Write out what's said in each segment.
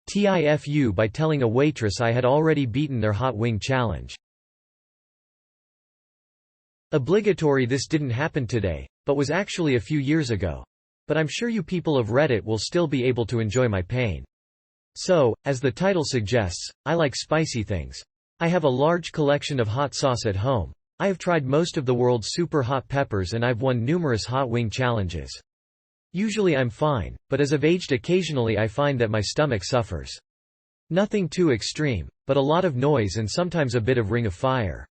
TIFU by telling a waitress I had already beaten their hot wing challenge. Obligatory. This didn't happen today, but was actually a few years ago. But I'm sure you people of Reddit will still be able to enjoy my pain. So, as the title suggests, I like spicy things. I have a large collection of hot sauce at home. I have tried most of the world's super hot peppers and I've won numerous hot wing challenges. Usually I'm fine, but as I've aged occasionally I find that my stomach suffers. Nothing too extreme, but a lot of noise and sometimes a bit of ring of fire.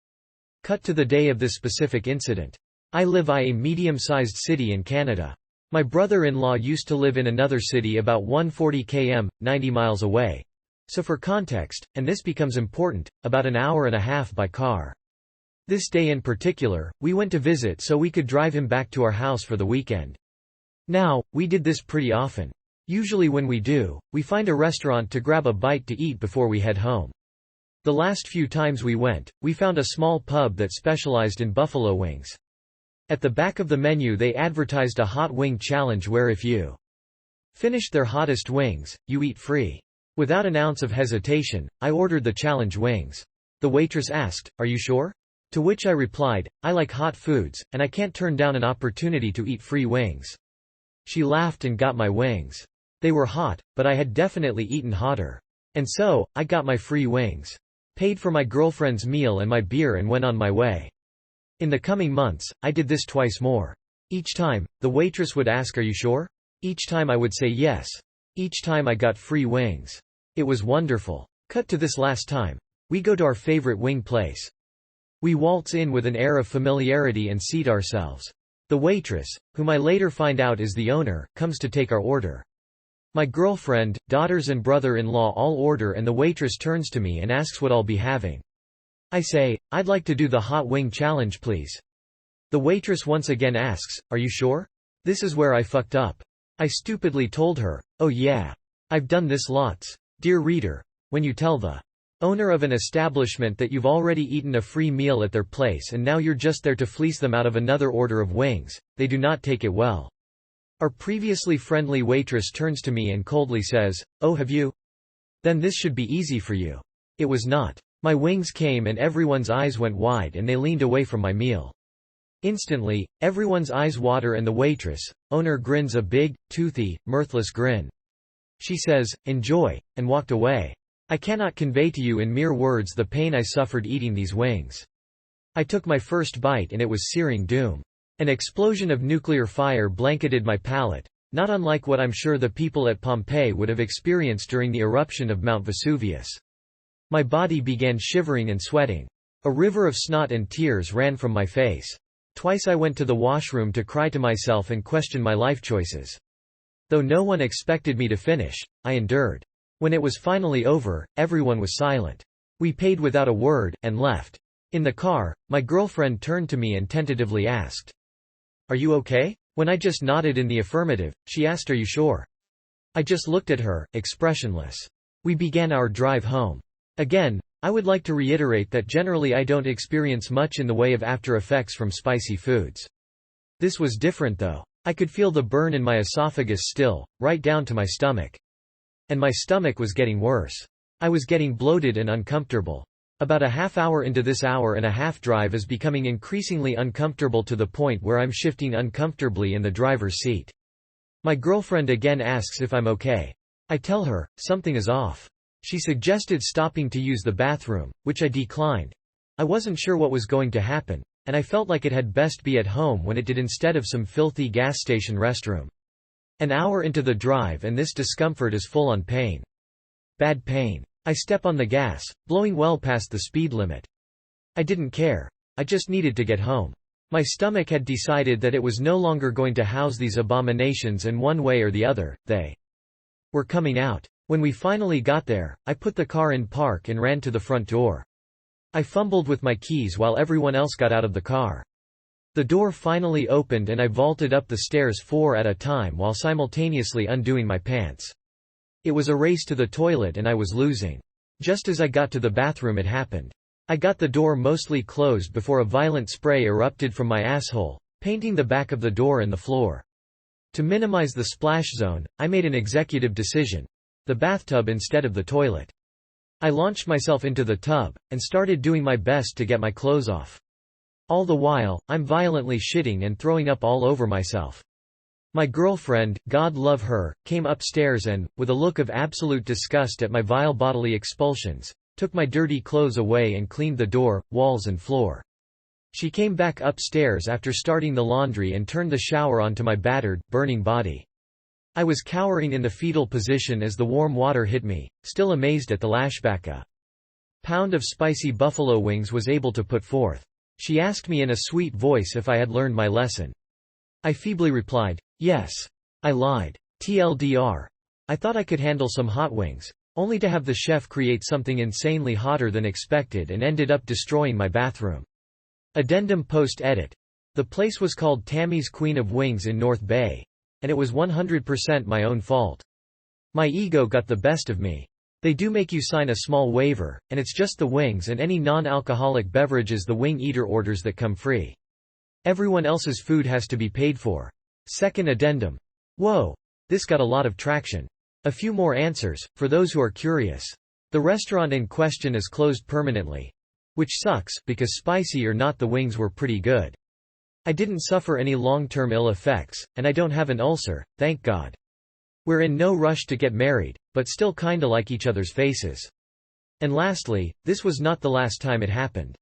Cut to the day of this specific incident. I live in a medium-sized city in Canada. My brother-in-law used to live in another city about 140 km, 90 miles away. So for context, and this becomes important, about an hour and a half by car. This day in particular, we went to visit so we could drive him back to our house for the weekend. Now, we did this pretty often. Usually when we do, we find a restaurant to grab a bite to eat before we head home. The last few times we went, we found a small pub that specialized in buffalo wings. At the back of the menu they advertised a hot wing challenge where if you finish their hottest wings, you eat free. Without an ounce of hesitation, I ordered the challenge wings. The waitress asked, "Are you sure?" To which I replied, "I like hot foods, and I can't turn down an opportunity to eat free wings." She laughed and got my wings. They were hot, but I had definitely eaten hotter. And so, I got my free wings. Paid for my girlfriend's meal and my beer and went on my way. In the coming months, I did this twice more. Each time, the waitress would ask, "Are you sure?" Each time I would say yes. Each time I got free wings. It was wonderful. Cut to this last time. We go to our favorite wing place. We waltz in with an air of familiarity and seat ourselves. The waitress, whom I later find out is the owner, comes to take our order. My girlfriend, daughters and brother-in-law all order and the waitress turns to me and asks what I'll be having. I say, "I'd like to do the hot wing challenge please." The waitress once again asks, "Are you sure?" This is where I fucked up. I stupidly told her, "Oh yeah. I've done this lots." Dear reader, when you tell the owner of an establishment that you've already eaten a free meal at their place and now you're just there to fleece them out of another order of wings, they do not take it well. Our previously friendly waitress turns to me and coldly says, "Oh, have you? Then this should be easy for you." It was not. My wings came and everyone's eyes went wide and they leaned away from my meal. Instantly, everyone's eyes water and the waitress, owner grins a big, toothy, mirthless grin. She says, "Enjoy," and walked away. I cannot convey to you in mere words the pain I suffered eating these wings. I took my first bite and it was searing doom. An explosion of nuclear fire blanketed my palate, not unlike what I'm sure the people at Pompeii would have experienced during the eruption of Mount Vesuvius. My body began shivering and sweating. A river of snot and tears ran from my face. Twice I went to the washroom to cry to myself and question my life choices. Though no one expected me to finish, I endured. When it was finally over, everyone was silent. We paid without a word, and left. In the car, my girlfriend turned to me and tentatively asked, "Are you okay?" When I just nodded in the affirmative, she asked, "Are you sure?" I just looked at her, expressionless. We began our drive home. Again, I would like to reiterate that generally I don't experience much in the way of after effects from spicy foods. This was different though. I could feel the burn in my esophagus still, right down to my stomach. And my stomach was getting worse. I was getting bloated and uncomfortable. About a half hour into this hour-and-a-half drive is becoming increasingly uncomfortable to the point where I'm shifting uncomfortably in the driver's seat. My girlfriend again asks if I'm okay. I tell her, something is off. She suggested stopping to use the bathroom, which I declined. I wasn't sure what was going to happen, and I felt like it had best be at home when it did instead of some filthy gas station restroom. An hour into the drive and this discomfort is full on pain. Bad pain. I step on the gas, blowing well past the speed limit. I didn't care. I just needed to get home. My stomach had decided that it was no longer going to house these abominations and one way or the other, they were coming out. When we finally got there, I put the car in park and ran to the front door. I fumbled with my keys while everyone else got out of the car. The door finally opened and I vaulted up the stairs 4 at a time while simultaneously undoing my pants. It was a race to the toilet and I was losing. Just as I got to the bathroom it happened. I got the door mostly closed before a violent spray erupted from my asshole, painting the back of the door and the floor. To minimize the splash zone, I made an executive decision. the bathtub instead of the toilet. I launched myself into the tub, and started doing my best to get my clothes off. All the while, I'm violently shitting and throwing up all over myself. My girlfriend, God love her, came upstairs and, with a look of absolute disgust at my vile bodily expulsions, took my dirty clothes away and cleaned the door, walls and floor. She came back upstairs after starting the laundry and turned the shower onto my battered, burning body. I was cowering in the fetal position as the warm water hit me, still amazed at the lashback a pound of spicy buffalo wings was able to put forth. She asked me in a sweet voice if I had learned my lesson. I feebly replied, yes. I lied. TLDR. I thought I could handle some hot wings, only to have the chef create something insanely hotter than expected and ended up destroying my bathroom. Addendum post-edit. The place was called Tammy's Queen of Wings in North Bay. And it was 100% my own fault. My ego got the best of me. They do make you sign a small waiver, and it's just the wings and any non-alcoholic beverages the wing eater orders that come free. Everyone else's food has to be paid for. Second addendum. Whoa. This got a lot of traction. A few more answers, for those who are curious. The restaurant in question is closed permanently. Which sucks, because spicy or not the wings were pretty good. I didn't suffer any long-term ill effects, and I don't have an ulcer, thank God. We're in no rush to get married, but still kinda like each other's faces. And lastly, this was not the last time it happened.